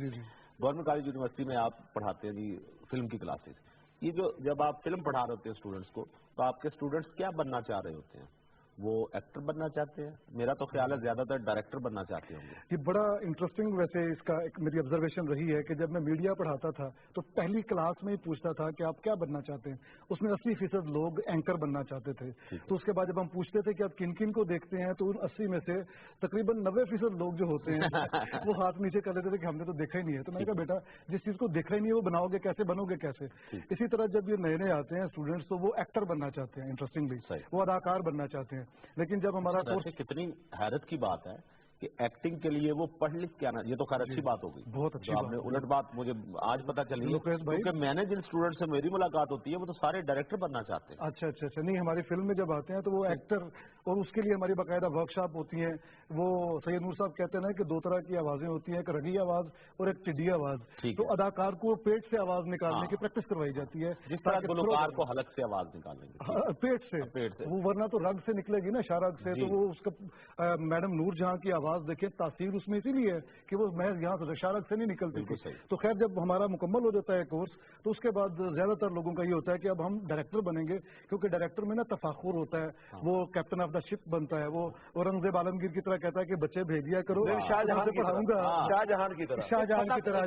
جی جی government college university میں آپ پڑھاتے ہیں جی فلم کی کلاسز. یہ جو جب آپ فلم پڑھا رہے ہوتے ہیں اسٹوڈنٹس کو تو آپ کے اسٹوڈنٹس کیا بننا چاہ رہے ہوتے ہیں؟ وہ ایکٹر بننا چاہتے ہیں؟ میرا تو خیال ہے زیادہ تر ڈائریکٹر بننا چاہتے ہوں گے. یہ بڑا انٹرسٹنگ ویسے اس کا ایک میری آبزرویشن رہی ہے کہ جب میں میڈیا پڑھاتا تھا تو پہلی کلاس میں ہی پوچھتا تھا کہ آپ کیا بننا چاہتے ہیں. اس میں 80% لوگ اینکر بننا چاہتے تھے. تو اس کے بعد جب ہم پوچھتے تھے کہ آپ کن کن کو دیکھتے ہیں تو ان 80 میں سے تقریباً 90% لوگ جو ہوتے ہیں وہ ہاتھ نیچے کر لیتے تھے کہ ہم نے تو دیکھا ہی نہیں ہے. تو میں نے کہا بیٹا جس چیز کو دیکھا ہی نہیں ہے وہ بناؤ گے کیسے, بنو گے کیسے؟ اسی طرح جب یہ نئے نئے آتے ہیں اسٹوڈنٹس تو وہ ایکٹر بننا چاہتے ہیں, انٹرسٹنگلی وہ اداکار بننا چاہتے ہیں. لیکن جب ہمارا کورس, کتنی حیرت کی بات ہے کہ ایکٹنگ کے لیے وہ پڑھ لکھ کے آنا, یہ تو خیر اچھی بات ہو گئی. بہت اچھی آپ نے الٹ بات مجھے آج پتا چلی ہے کیونکہ میں نے جن اسٹوڈنٹ سے میری ملاقات ہوتی ہے وہ تو سارے ڈائریکٹر بننا چاہتے ہیں. اچھا اچھا اچھا. نہیں, ہماری فلم میں جب آتے ہیں تو وہ ایکٹر, اور اس کے لیے ہماری باقاعدہ ورک شاپ ہوتی ہیں. وہ سید نور صاحب کہتے ہیں کہ 2 طرح کی آوازیں ہوتی ہیں, ایک رگی آواز اور ایک ٹڈی آواز. تو اداکار کو پیٹ سے آواز نکالنے کی پریکٹس کروائی جاتی ہے, جس طرح گلوکار کو حلق سے آواز نکالنے کی, پیٹ سے. وہ ورنہ تو رگ سے نکلے گی نا, شارگ سے. تو وہ اس کا میڈم نور جہاں کی آواز دیکھیں, تاثیر اس میں اسی لیے ہے کہ وہ میں یہاں سے شارگ سے نہیں نکلتی تھی. تو خیر جب ہمارا مکمل ہو جاتا ہے کورس تو اس کے بعد زیادہ تر لوگوں کا یہ ہوتا ہے کہ اب ہم ڈائریکٹر بنیں گے, کیونکہ ڈائریکٹر میں نا تفاخر ہوتا ہے. وہ کیپٹن آف دا شپ بنتا ہے. وہ اورنگزیب عالمگیر کی طرح کہتا ہے کہ بچے بھیج دیا کرو, شاہ جہاں پڑھاؤں گا شاہ جہاں کی طرح.